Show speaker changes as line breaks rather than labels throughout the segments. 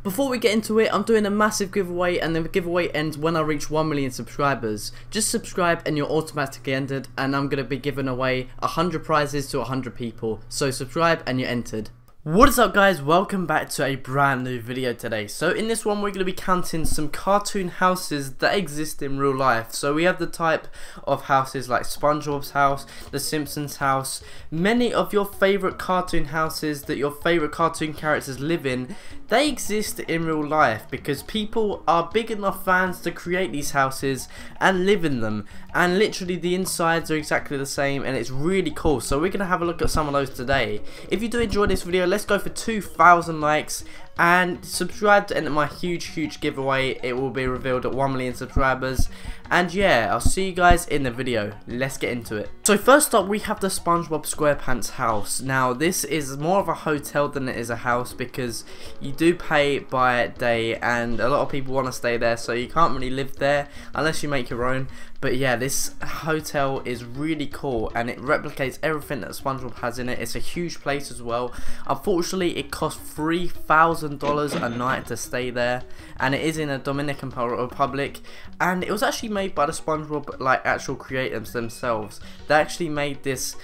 Before we get into it, I'm doing a massive giveaway, and the giveaway ends when I reach 1 million subscribers. Just subscribe and you're automatically entered, and I'm going to be giving away 100 prizes to 100 people. So subscribe and you're entered. What is up guys, welcome back to a brand new video today. So in this one we're going to be counting some cartoon houses that exist in real life. So we have the type of houses like SpongeBob's house, the Simpsons house, many of your favourite cartoon houses that your favourite cartoon characters live in. They exist in real life because people are big enough fans to create these houses and live in them, and literally the insides are exactly the same and it's really cool. So we're going to have a look at some of those today. If you do enjoy this video, let's go for 2,000 likes and subscribe to enter my huge giveaway. It will be revealed at 1 million subscribers, and yeah, I'll see you guys in the video. Let's get into it. So first up we have the SpongeBob Squarepants house. Now this is more of a hotel than it is a house because you do pay by day and a lot of people want to stay there, so you can't really live there unless you make your own. But yeah, this hotel is really cool and it replicates everything that SpongeBob has in it. It's a huge place as well. Unfortunately it costs $3,000 a night to stay there, and it is in the Dominican Republic, and it was actually made by the SpongeBob actual creators themselves. They actually made this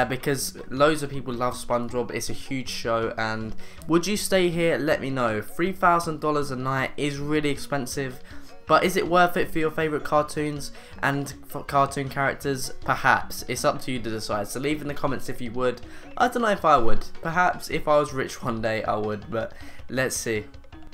because loads of people love SpongeBob. It's a huge show, and would you stay here? Let me know. $3,000 a night is really expensive. But is it worth it for your favourite cartoons and for cartoon characters? Perhaps. It's up to you to decide. So leave in the comments if you would. I don't know if I would. Perhaps if I was rich one day I would, but let's see.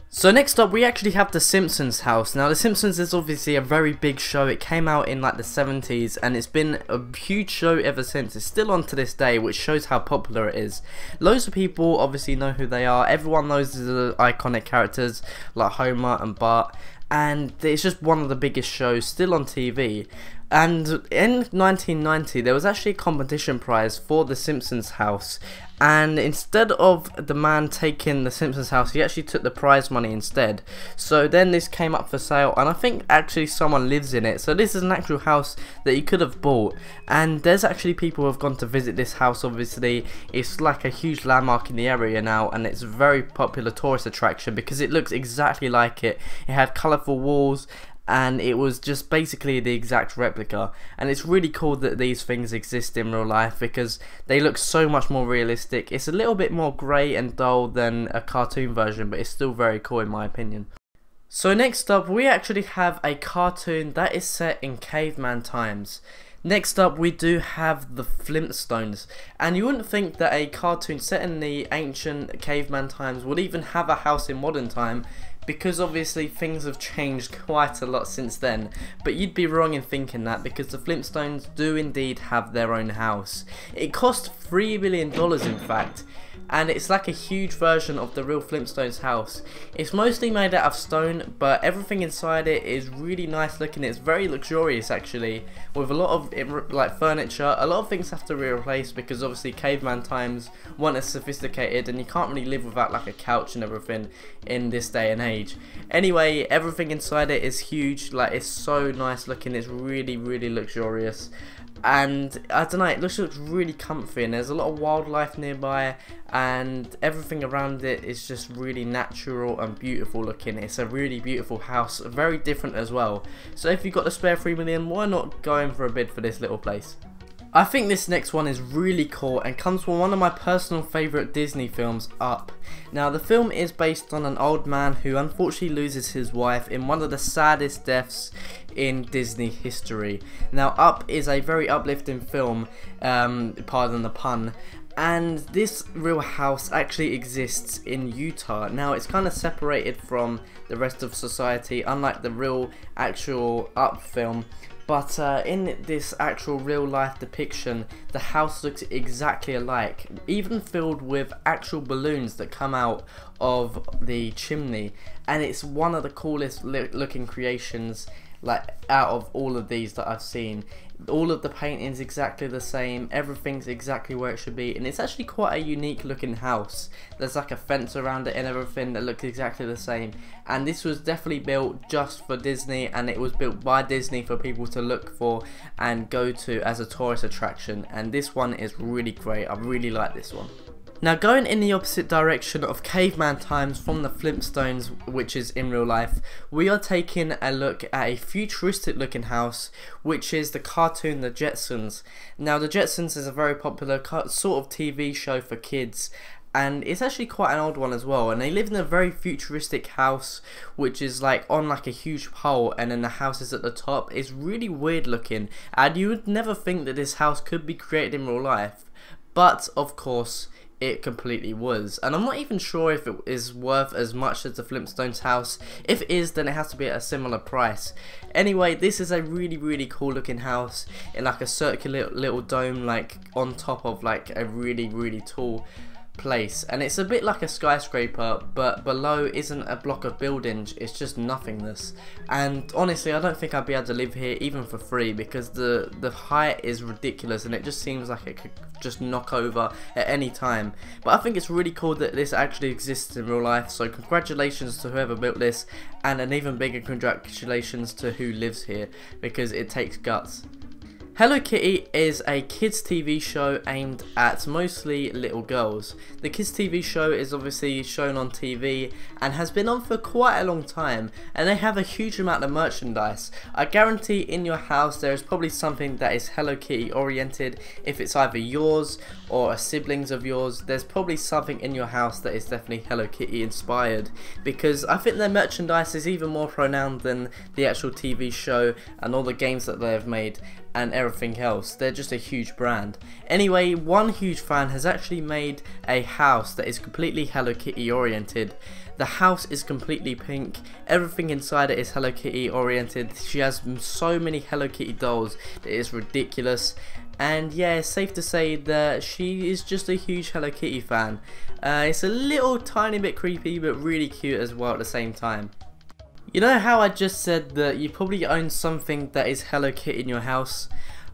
So next up we actually have the Simpsons house. Now the Simpsons is obviously a very big show. It came out in like the 70s and it's been a huge show ever since. It's still on to this day, which shows how popular it is. Loads of people obviously know who they are. Everyone knows the iconic characters like Homer and Bart, and it's just one of the biggest shows still on TV. And in 1990 there was actually a competition prize for the Simpsons house, and instead of the man taking the Simpsons house, he actually took the prize money instead. So then this came up for sale, and I think actually someone lives in it. So this is an actual house that you could have bought, and there's actually people who have gone to visit this house. Obviously it's like a huge landmark in the area now, and it's a very popular tourist attraction because it looks exactly like it. It had colourful walls and it was just basically the exact replica, and it's really cool that these things exist in real life because they look so much more realistic. It's a little bit more grey and dull than a cartoon version, but it's still very cool in my opinion. So next up we actually have a cartoon that is set in caveman times. Next up we do have the Flintstones, and you wouldn't think that a cartoon set in the ancient caveman times would even have a house in modern time, because obviously things have changed quite a lot since then, but you'd be wrong in thinking that because the Flintstones do indeed have their own house. It cost $3 million in fact, and it's like a huge version of the real Flintstones house. It's mostly made out of stone, but everything inside it is really nice looking. It's very luxurious actually, with a lot of like furniture. A lot of things have to be replaced because obviously caveman times weren't as sophisticated, and you can't really live without like a couch and everything in this day and age. Anyway, everything inside it is huge. Like, it's so nice looking. It's really luxurious, and I don't know, it looks really comfy, and there's a lot of wildlife nearby, and everything around it is just really natural and beautiful looking. It's a really beautiful house, very different as well. So if you've got the spare 3 million, why not go in for a bid for this little place? I think this next one is really cool and comes from one of my personal favourite Disney films, Up. Now the film is based on an old man who unfortunately loses his wife in one of the saddest deaths in Disney history. Now Up is a very uplifting film, pardon the pun, and this real house actually exists in Utah. Now it's kind of separated from the rest of society, unlike the real actual Up film. But in this actual real life depiction, the house looks exactly alike, even filled with actual balloons that come out of the chimney, and it's one of the coolest looking creations like out of all of these that I've seen. All of the paintings exactly the same, everything's exactly where it should be, and it's actually quite a unique looking house. There's like a fence around it and everything that looks exactly the same, and this was definitely built just for Disney, and it was built by Disney for people to look for and go to as a tourist attraction, and this one is really great. I really like this one. Now, going in the opposite direction of caveman times from the Flintstones, which is in real life, we are taking a look at a futuristic looking house, which is the cartoon The Jetsons. Now, The Jetsons is a very popular sort of TV show for kids, and it's actually quite an old one as well, and they live in a very futuristic house which is like on like a huge pole, and then the house is at the top. It's really weird looking, and you would never think that this house could be created in real life, but of course it completely was. And I'm not even sure if it is worth as much as the Flintstones house. If it is, then it has to be at a similar price. Anyway, this is a really cool looking house in like a circular little dome, like on top of like a really tall place, and it's a bit like a skyscraper, but below isn't a block of buildings, it's just nothingness. And honestly, I don't think I'd be able to live here even for free, because the height is ridiculous and it just seems like it could just knock over at any time. But I think it's really cool that this actually exists in real life, so congratulations to whoever built this, and an even bigger congratulations to who lives here, because it takes guts. Hello Kitty is a kids TV show aimed at mostly little girls. The kids TV show is obviously shown on TV and has been on for quite a long time, and they have a huge amount of merchandise. I guarantee in your house there is probably something that is Hello Kitty oriented. If it's either yours or a siblings of yours, there's probably something in your house that is definitely Hello Kitty inspired, because I think their merchandise is even more pronounced than the actual TV show and all the games that they have made and everything else. They're just a huge brand. Anyway, one huge fan has actually made a house that is completely Hello Kitty oriented. The house is completely pink, everything inside it is Hello Kitty oriented. She has so many Hello Kitty dolls that it's ridiculous, and yeah, it's safe to say that she is just a huge Hello Kitty fan. It's a little tiny bit creepy, but really cute as well at the same time. You know how I just said that you probably own something that is Hello Kitty in your house?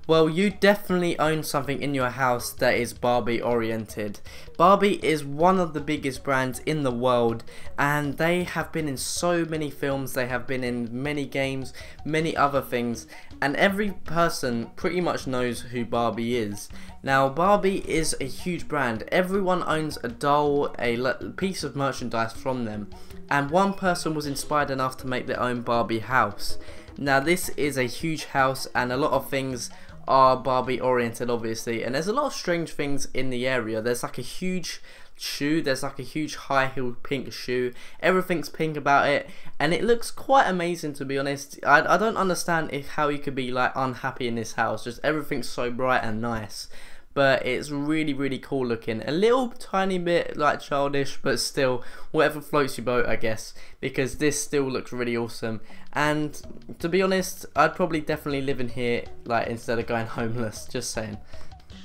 Well, you definitely own something in your house that is Barbie oriented. Barbie is one of the biggest brands in the world, and they have been in so many films, they have been in many games, many other things, and every person pretty much knows who Barbie is. Now, Barbie is a huge brand. Everyone owns a doll, a piece of merchandise from them, and one person was inspired enough to make their own Barbie house. Now, this is a huge house, and a lot of things are Barbie oriented obviously, and there's a lot of strange things in the area. There's like a huge shoe, there's like a huge high heel pink shoe, everything's pink about it, and it looks quite amazing, to be honest. I don't understand how you could be like unhappy in this house, just everything's so bright and nice. But it's really cool looking. A little tiny bit like childish, but still whatever floats your boat, I guess, because this still looks really awesome. And to be honest, I'd probably definitely live in here like instead of going homeless, just saying.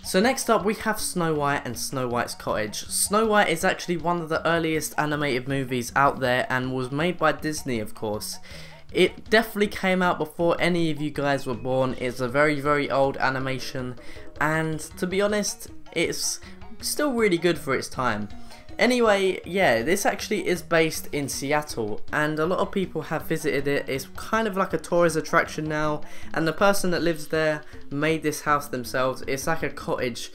So next up we have Snow White and Snow White's Cottage. Snow White is actually one of the earliest animated movies out there and was made by Disney, of course. It definitely came out before any of you guys were born. It's a very old animation, and to be honest, it's still really good for its time. Anyway, yeah, this actually is based in Seattle, and a lot of people have visited it. It's kind of like a tourist attraction now, and the person that lives there made this house themselves. It's like a cottage,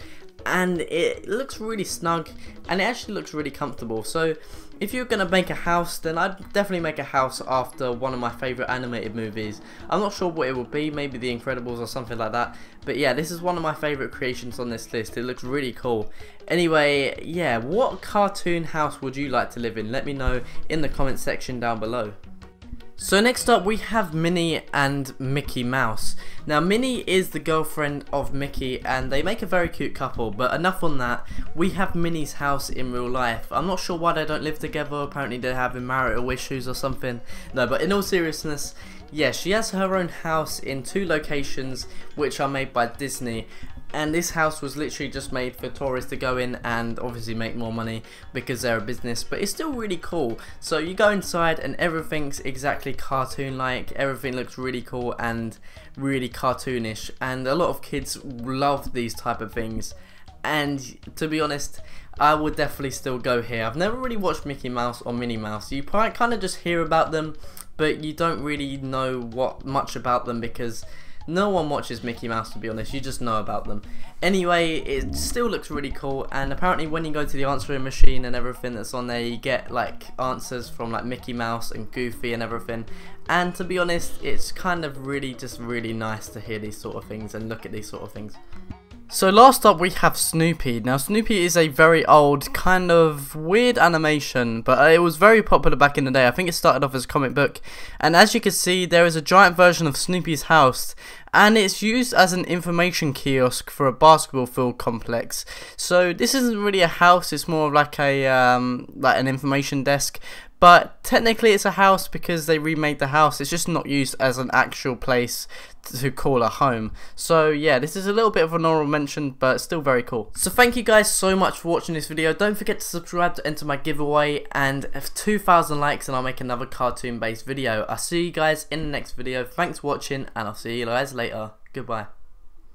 and it looks really snug, and it actually looks really comfortable. So if you're gonna make a house, then I'd definitely make a house after one of my favourite animated movies. I'm not sure what it will be, maybe The Incredibles or something like that, but yeah, this is one of my favourite creations on this list. It looks really cool. Anyway, yeah, what cartoon house would you like to live in? Let me know in the comment section down below. So next up we have Minnie and Mickey Mouse. Now, Minnie is the girlfriend of Mickey and they make a very cute couple, but enough on that. We have Minnie's house in real life. I'm not sure why they don't live together. Apparently they're having marital issues or something. No, but in all seriousness, yeah, she has her own house in 2 locations which are made by Disney. And this house was literally just made for tourists to go in and obviously make more money because they're a business, but it's still really cool. So you go inside and everything's exactly cartoon like, everything looks really cool and really cartoonish, and a lot of kids love these type of things. And to be honest, I would definitely still go here. I've never really watched Mickey Mouse or Minnie Mouse. You kind of just hear about them, but you don't really know much about them because No one watches Mickey Mouse, to be honest, you just know about them. Anyway, it still looks really cool, and apparently when you go to the answering machine and everything that's on there, you get like answers from like Mickey Mouse and Goofy and everything. And to be honest, it's kind of really nice to hear these sort of things and look at these sort of things. So last up we have Snoopy. Now Snoopy is a very old, kind of weird animation, but it was very popular back in the day. I think it started off as a comic book, and as you can see there is a giant version of Snoopy's house, and it's used as an information kiosk for a basketball field complex. So this isn't really a house, it's more of like an information desk. But technically it's a house because they remade the house, it's just not used as an actual place to call a home. So yeah, this is a little bit of an honorable mention, but still very cool. So thank you guys so much for watching this video. Don't forget to subscribe to enter my giveaway, and if 2,000 likes and I'll make another cartoon based video. I'll see you guys in the next video. Thanks for watching, and I'll see you guys later. Goodbye.